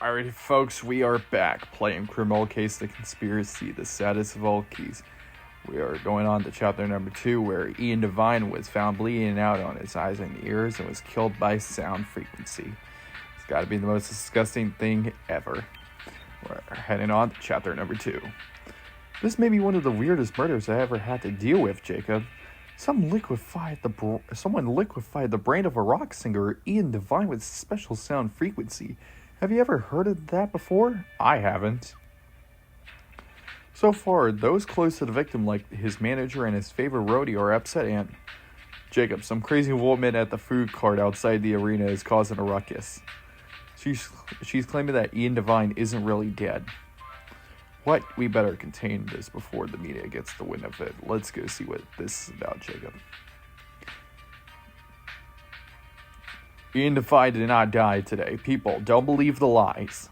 Alrighty, folks, we are back playing Criminal Case The Conspiracy, the saddest of all keys. We are going on to chapter number 2, where Ian Devine was found bleeding out on his eyes and ears and was killed by sound frequency. It's got to be the most disgusting thing ever. We're heading on to chapter number 2. This may be one of the weirdest murders I ever had to deal with, Jacob. Someone liquefied the brain of a rock singer, Ian Devine, with special sound frequency. Have you ever heard of that before? I haven't. So far, those close to the victim, like his manager and his favorite roadie, are upset, and Jacob, some crazy woman at the food cart outside the arena, is causing a ruckus. She's claiming that Ian Devine isn't really dead. What? We better contain this before the media gets the wind of it. Let's go see what this is about, Jacob. Ian Devine did not die today. People, don't believe the lies.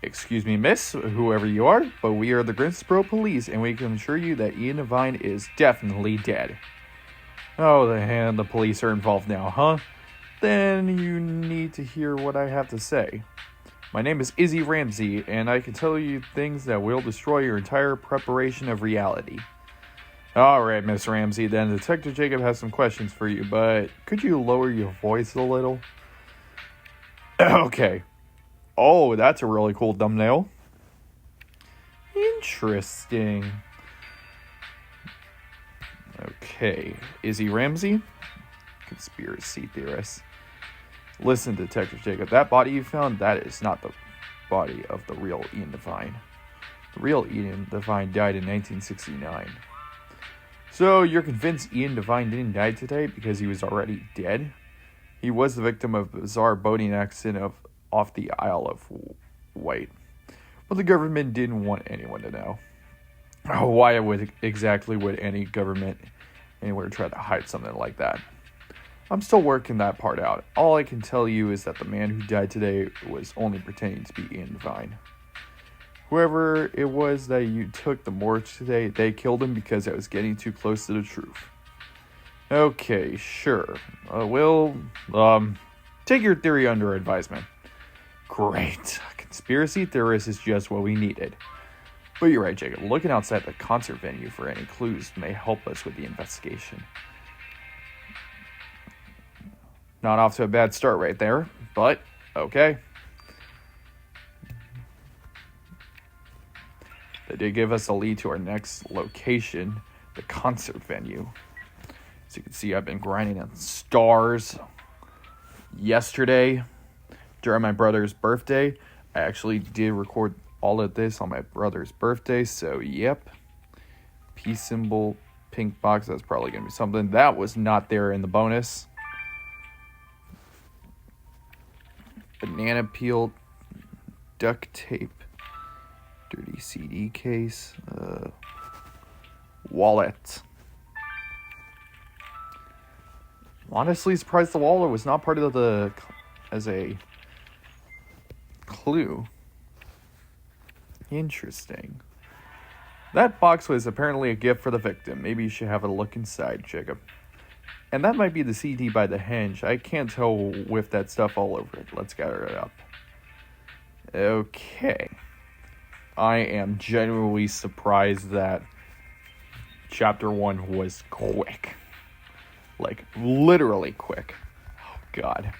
Excuse me, miss, whoever you are, but we are the Greensboro Police, and we can assure you that Ian Devine is definitely dead. Oh, the police are involved now, huh? Then you need to hear what I have to say. My name is Izzy Ramsey, and I can tell you things that will destroy your entire preparation of reality. Alright, Miss Ramsey, then Detective Jacob has some questions for you, but could you lower your voice a little? Okay. Oh, that's a really cool thumbnail. Interesting. Okay. Izzy Ramsey? Conspiracy theorist. Listen, Detective Jacob, that body you found, that is not the body of the real Ian Devine. The real Ian Devine died in 1969. So, you're convinced Ian Devine didn't die today because he was already dead? He was the victim of a bizarre boating accident off the Isle of Wight. But the government didn't want anyone to know. Oh, why exactly would any government anywhere try to hide something like that? I'm still working that part out. All I can tell you is that the man who died today was only pretending to be Ian Devine. Whoever it was that you took the morgue today, they killed him because it was getting too close to the truth. Okay, sure. Take your theory under advisement. Great. Conspiracy theorist is just what we needed. But you're right, Jacob. Looking outside the concert venue for any clues may help us with the investigation. Not off to a bad start right there, but okay. They did give us a lead to our next location, the concert venue. As you can see, I've been grinding on stars. Yesterday, during my brother's birthday, I actually did record all of this on my brother's birthday, so yep. Peace symbol, pink box, that's probably going to be something. That was not there in the bonus. Banana peel, duct tape. Dirty CD case, wallet. Honestly surprised the wallet was not part of as a clue. Interesting. That box was apparently a gift for the victim. Maybe you should have a look inside, Jacob. And that might be the CD by the hinge. I can't tell with that stuff all over it. Let's gather it up. Okay. I am genuinely surprised that chapter 1 was quick. Like, literally quick. Oh, God.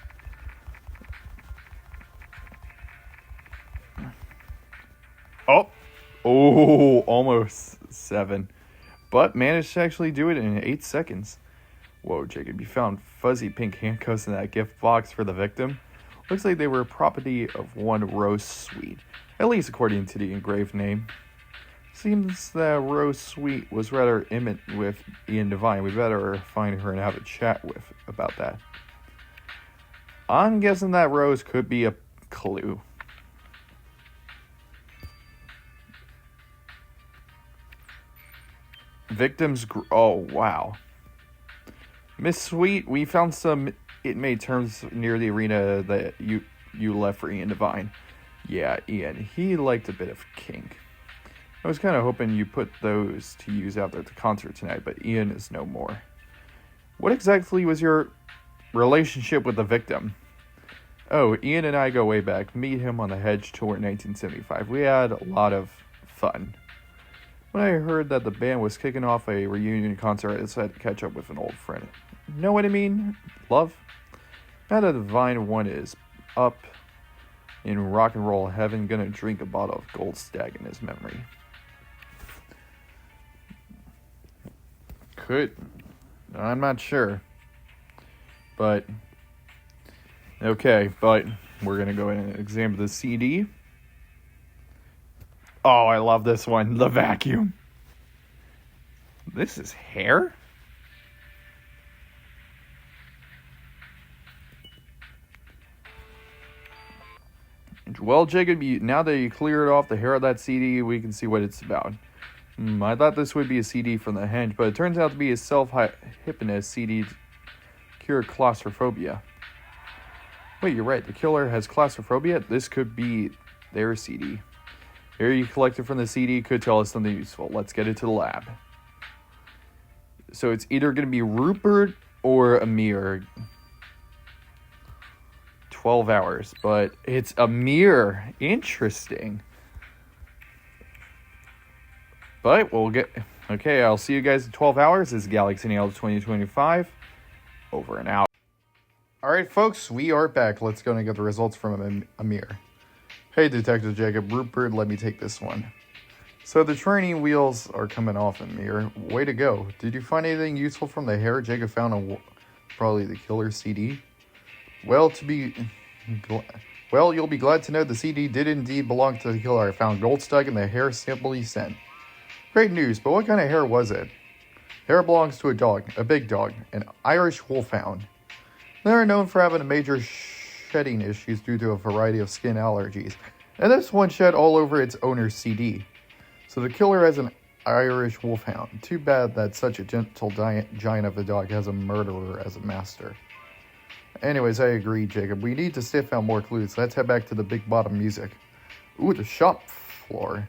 Oh, almost 7. But managed to actually do it in 8 seconds. Whoa, Jacob, you found fuzzy pink handcuffs in that gift box for the victim? Looks like they were property of one Rose Sweet. At least according to the engraved name. Seems that Rose Sweet was rather intimate with Ian Devine. We better find her and have a chat with about that. I'm guessing that Rose could be a clue. Oh, wow. Miss Sweet, we found some inmate terms near the arena that you left for Ian Devine. Yeah, Ian, he liked a bit of kink. I was kind of hoping you put those to use out at the concert tonight, but Ian is no more. What exactly was your relationship with the victim? Oh, Ian and I go way back. Meet him on the Hedge Tour in 1975. We had a lot of fun. When I heard that the band was kicking off a reunion concert, I decided to catch up with an old friend. Know what I mean? Love? Now that Divine One is up in rock and roll heaven, gonna drink a bottle of Gold Stag in his memory. Could. I'm not sure. But, okay, but we're gonna go ahead and examine the CD. Oh, I love this one. The Vacuum. This is hair? Well, Jacob, now that you cleared off the hair of that CD, we can see what it's about. I thought this would be a CD from the Henge, but it turns out to be a self-hypnotist CD to cure claustrophobia. Wait, you're right. The killer has claustrophobia? This could be their CD. Here you collected from the CD could tell us something useful. Let's get it to the lab. So it's either going to be Rupert or Amir. 12 hours, but it's Amir. Interesting. But we'll get... Okay, I'll see you guys in 12 hours. This is Galaxy Nail 2025. Over and out. Alright, folks, we are back. Let's go and get the results from Amir. Hey, Detective Jacob, Rupert, let me take this one. So the training wheels are coming off, Amir. Way to go. Did you find anything useful from the hair Jacob found on probably the killer CD? Well, you'll be glad to know the CD did indeed belong to the killer. I found gold stug in the hair sample he sent. Great news, but what kind of hair was it? Hair belongs to a dog, a big dog, an Irish wolfhound. They're known for having major shedding issues due to a variety of skin allergies, and this one shed all over its owner's CD. So the killer has an Irish wolfhound. Too bad that such a gentle giant of a dog has a murderer as a master. Anyways, I agree, Jacob. We need to sniff out more clues. Let's head back to the Big Bottom music. Ooh, the shop floor.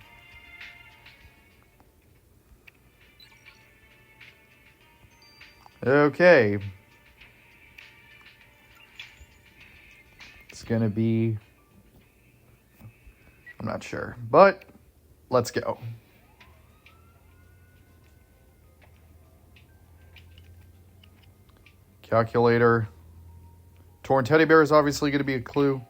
Okay. It's gonna be... I'm not sure, but let's go. Calculator. Torn teddy bear is obviously going to be a clue.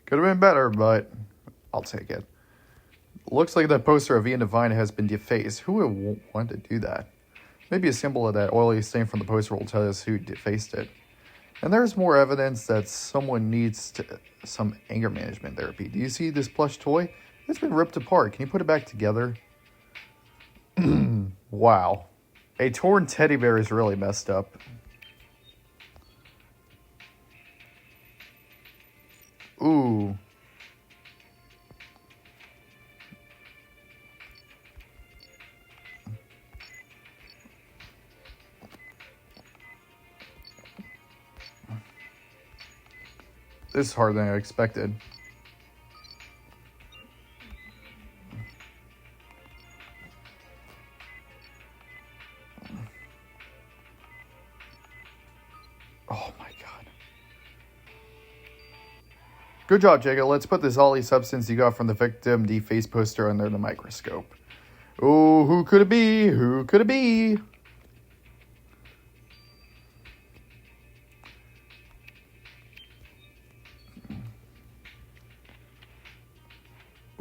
Could have been better, but I'll take it. Looks like that poster of Ian Devine has been defaced. Who would want to do that? Maybe a symbol of that oily stain from the poster will tell us who defaced it. And there's more evidence that someone needs some anger management therapy. Do you see this plush toy? It's been ripped apart. Can you put it back together? Wow. A torn teddy bear is really messed up. Ooh. This is harder than I expected. Oh my god. Good job, Jacob. Let's put this Ollie substance you got from the victim defaced poster under the microscope. Oh, who could it be? Who could it be?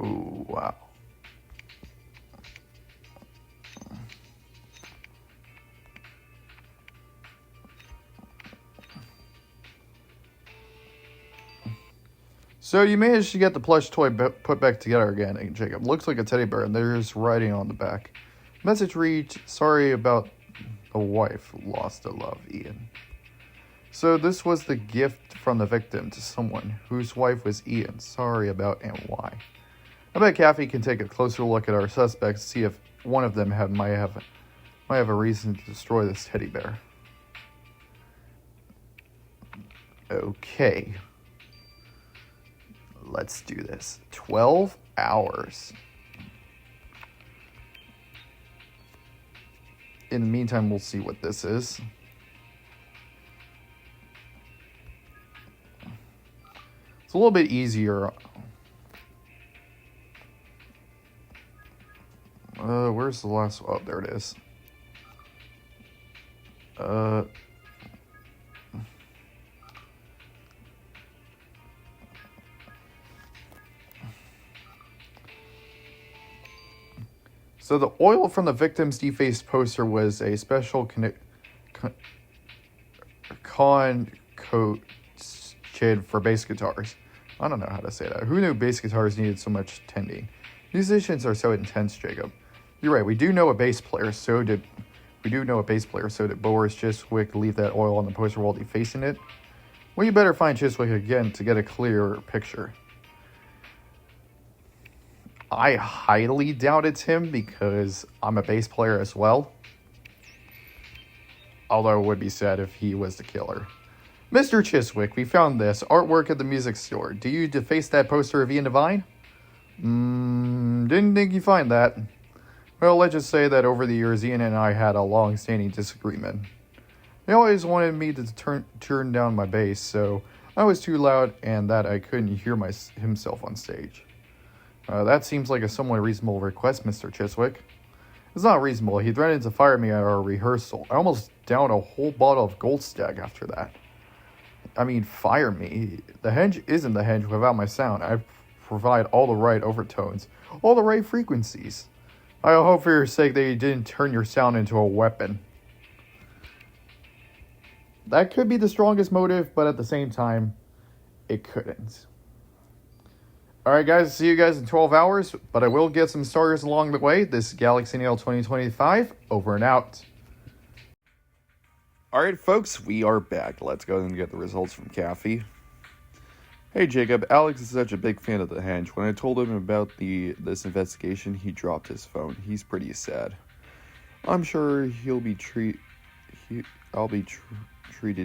Ooh, wow. So you managed to get the plush toy put back together again, Jacob. Looks like a teddy bear, and there's writing on the back. Message reads, sorry about the wife lost to love, Ian. So this was the gift from the victim to someone whose wife was Ian. Sorry about and why. I bet Kathy can take a closer look at our suspects to see if one of them might have Might have a reason to destroy this teddy bear. Okay. Let's do this. 12 hours. In the meantime, we'll see what this is. It's a little bit easier. Where's the last one? Oh, there it is. So the oil from the victim's defaced poster was a special concoction for bass guitars. I don't know how to say that. Who knew bass guitars needed so much tending? Musicians are so intense, Jacob. You're right. We do know a bass player. So did Boris Chiswick leave that oil on the poster while defacing it? Well, you better find Chiswick again to get a clearer picture. I highly doubt it's him because I'm a bass player as well. Although it would be sad if he was the killer. Mr. Chiswick, we found this artwork at the music store. Do you deface that poster of Ian Devine? Didn't think you'd find that. Well, let's just say that over the years, Ian and I had a long-standing disagreement. He always wanted me to turn down my bass, so I was too loud and that I couldn't hear himself on stage. That seems like a somewhat reasonable request, Mr. Chiswick. It's not reasonable. He threatened to fire me at our rehearsal. I almost downed a whole bottle of Gold Stag after that. I mean, fire me. The Henge isn't the Henge without my sound. I provide all the right overtones, all the right frequencies. I hope for your sake that you didn't turn your sound into a weapon. That could be the strongest motive, but at the same time, it couldn't. Alright guys, see you guys in 12 hours, but I will get some starters along the way. This is Galaxy Nail 2025, over and out. Alright folks, we are back. Let's go and get the results from Kathy. Hey Jacob, Alex is such a big fan of the Henge. When I told him about this investigation, he dropped his phone. He's pretty sad. I'm sure I'll be treated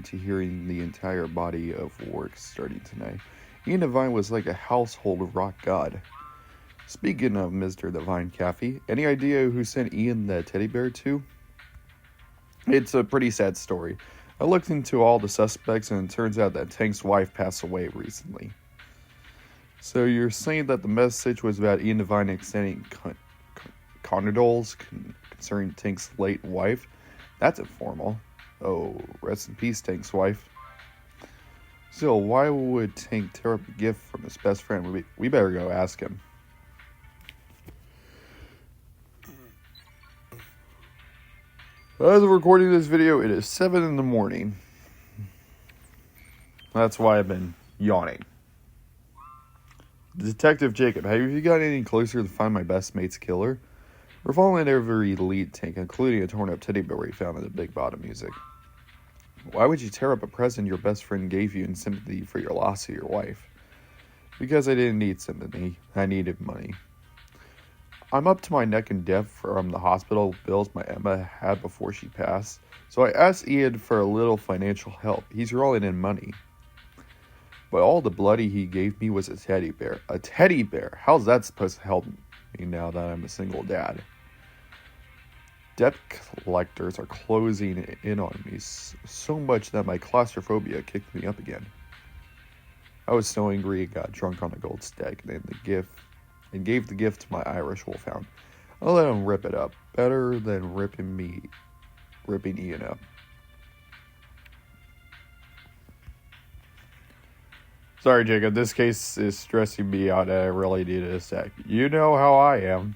to hearing the entire body of work starting tonight. Ian Devine was like a household rock god. Speaking of Mr. Devine, Kathy, any idea who sent Ian the teddy bear to? It's a pretty sad story. I looked into all the suspects and it turns out that Tank's wife passed away recently. So you're saying that the message was about Ian Devine extending condolences concerning Tank's late wife? That's informal. Oh, rest in peace, Tank's wife. Still, why would Tank tear up a gift from his best friend? We better go ask him. As of recording this video, it is 7 in the morning. That's why I've been yawning. Detective Jacob, have you gotten any closer to find my best mate's killer? We're following every lead, Tank, including a torn up teddy bear we found in the Big Bottom Music. Why would you tear up a present your best friend gave you in sympathy for your loss of your wife? Because I didn't need sympathy. I needed money. I'm up to my neck in debt from the hospital bills my Emma had before she passed, so I asked Ian for a little financial help. He's rolling in money. But all the bloody he gave me was a teddy bear. A teddy bear? How's that supposed to help me now that I'm a single dad? Debt collectors are closing in on me so much that my claustrophobia kicked me up again. I was so angry I got drunk on a Gold Stag and gave the gift to my Irish wolfhound. I let him rip it up. Better than ripping Ian up. Sorry, Jacob. This case is stressing me out and I really need a sec. You know how I am.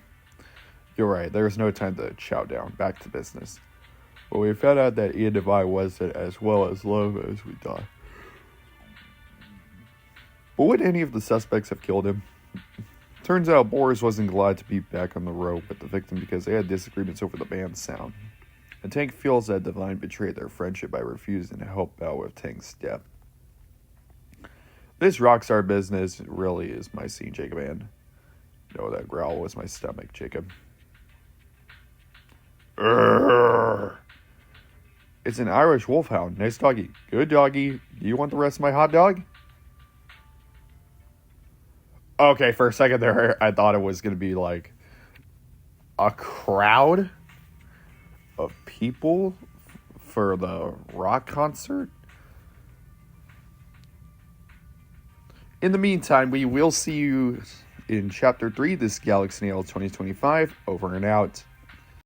You're right, there's no time to chow down. Back to business. But we found out that Ian Devine wasn't as well as low as we thought. But would any of the suspects have killed him? Turns out Boris wasn't glad to be back on the road with the victim because they had disagreements over the band's sound. And Tank feels that Devine betrayed their friendship by refusing to help out with Tank's death. This rockstar business really is my scene, Jacob, and no, that growl was my stomach, Jacob. It's an Irish wolfhound. Nice doggy. Good doggy. Do you want the rest of my hot dog? Okay, for a second there, I thought it was going to be like a crowd of people for the rock concert. In the meantime, we will see you in Chapter 3, this Galaxy Nail 2025. Over and out.